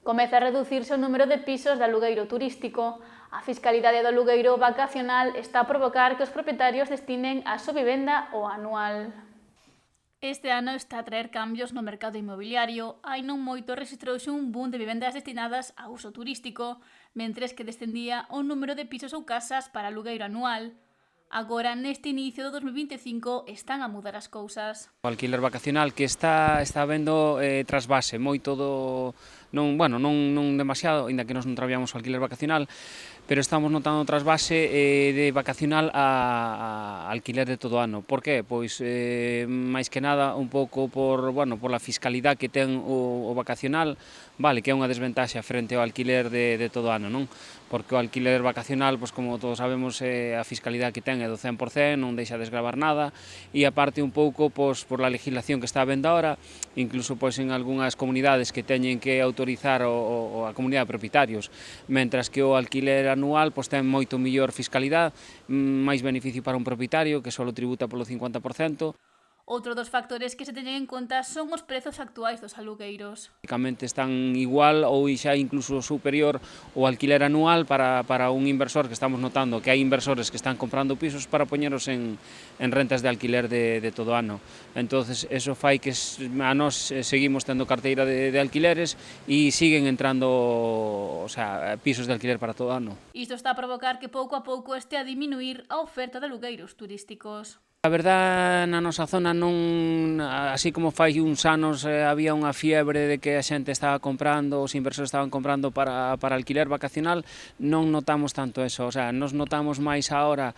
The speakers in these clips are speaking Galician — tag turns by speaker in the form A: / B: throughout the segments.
A: Comeza a reducirse o número de pisos de alugueiro turístico. A fiscalidade do alugueiro vacacional está a provocar que os propietarios destinen a súa vivenda ao anual. Este ano está a traer cambios no mercado inmobiliario. Hai non moito registrouse un boom de vivendas destinadas a uso turístico, mentres que descendía o número de pisos ou casas para alugueiro anual. Agora, neste inicio do 2025, están a mudar as cousas.
B: O alquiler vacacional que está vendo trasvase moito do non demasiado, aínda que nós non traballamos o alquiler vacacional, pero estamos notando trasvase de vacacional a alquiler de todo ano. Por que? Pois máis que nada un pouco por la fiscalidade que ten o vacacional, vale, que é unha desventaxa frente ao alquiler de todo ano, non? Porque o alquiler vacacional, pois como todos sabemos, a fiscalidade que ten é do 100%, non deixa desgravar nada, e aparte un pouco pois por la legislación que está habendo ahora, incluso pois en algunhas comunidades que teñen que autorizar a comunidade de propietarios, mentras que o alquiler anual pois ten moito mellor fiscalidade, máis beneficio para un propietario que só tributa polo 50%.
A: Outro dos factores que se teñen en conta son os prezos actuais dos alugueiros.
B: Prácticamente están igual ou xa incluso superior o alquiler anual para un inversor, que estamos notando que hai inversores que están comprando pisos para poñeros en rentas de alquiler de todo ano. Entonces, eso fai que a nós seguimos tendo carteira de alquileres e siguen entrando pisos de alquiler para todo ano.
A: Isto está a provocar que pouco a pouco este a diminuir a oferta de alugueiros turísticos.
B: A verdade, na nosa zona non, así como fai uns anos había unha fiebre de que a xente estaba comprando, os inversores estaban comprando para alquiler vacacional, non notamos tanto eso, nos notamos máis agora,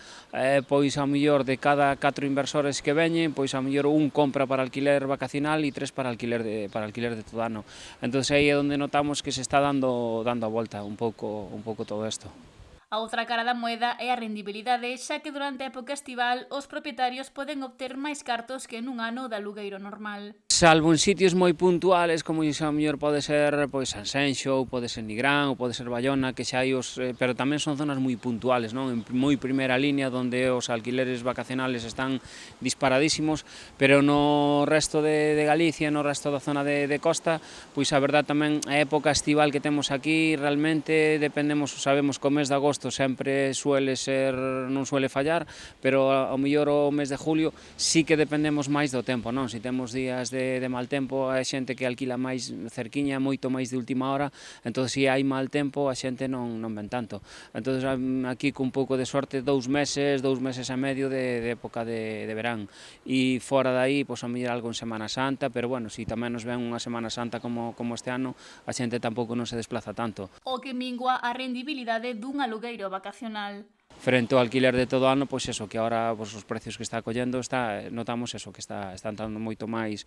B: pois ao mellor de cada 4 inversores que veñen, pois ao mellor un compra para alquiler vacacional e 3 para alquiler de todo ano. Entón aí é onde notamos que se está dando a volta un pouco todo isto.
A: A outra cara da moeda é a rendibilidade, xa que durante a época estival os propietarios poden obter máis cartos que nun ano de alugueiro normal.
B: Salvo en sitios moi puntuales, como iso a mellor pode ser Sanxenxo, ou pode ser Nigrán, ou pode ser Baiona, que xa hai pero tamén son zonas moi puntuales, non? En moi primeira línea, onde os alquileres vacacionales están disparadísimos, pero no resto de Galicia, no resto da zona de costa, pois a verdad tamén a época estival que temos aquí, realmente sabemos que o mes de agosto sempre non suele fallar, pero ao mellor o mes de julio sí que dependemos máis do tempo, non? Se temos días de mal tempo, a xente que alquila máis cerquiña, moito máis de última hora, entón se hai mal tempo a xente non ven tanto. Entón aquí con un pouco de sorte 2 meses e medio de época de verán, e fora dai, pois a mellor algo en Semana Santa, pero se tamén nos ven unha Semana Santa como este ano, a xente tampouco non se desplaza tanto.
A: O que mingua a rendibilidade dun alugueiro vacacional.
B: Frente ao alquiler de todo ano, pois eso, que agora os precios que está collendo, notamos eso, que está entrando moito máis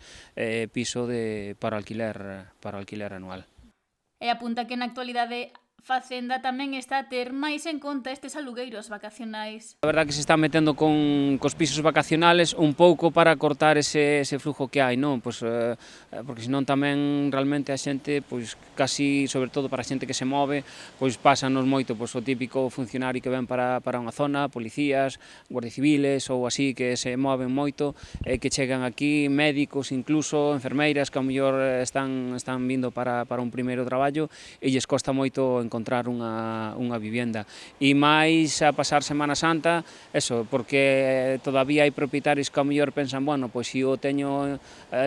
B: piso para alquiler anual.
A: E apunta que na actualidade Facenda tamén está a ter máis en conta estes alugueiros vacacionais.
B: A verdade que se está metendo cos pisos vacacionales un pouco para cortar ese flujo que hai, non? Pois, porque senón tamén realmente a xente, pois casi, sobre todo para a xente que se move, pois pásanos moito o típico funcionario que ven para unha zona, policías, guardias civiles ou así, que se moven moito, que chegan aquí, médicos incluso, enfermeiras que ao mellor están vindo para un primeiro traballo e lles costa moito encontrar unha vivenda. E máis a pasar Semana Santa, eso, porque todavía hai propietarios que ao mellor pensan, pois se o teño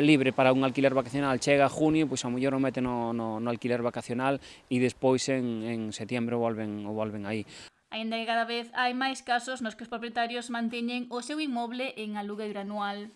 B: libre para un alquiler vacacional, chega a junio, pois ao mellor o meten no alquiler vacacional e despois en setiembre o volven aí.
A: Aínda que cada vez hai máis casos nos que os propietarios manteñen o seu inmoble en alugueiro anual.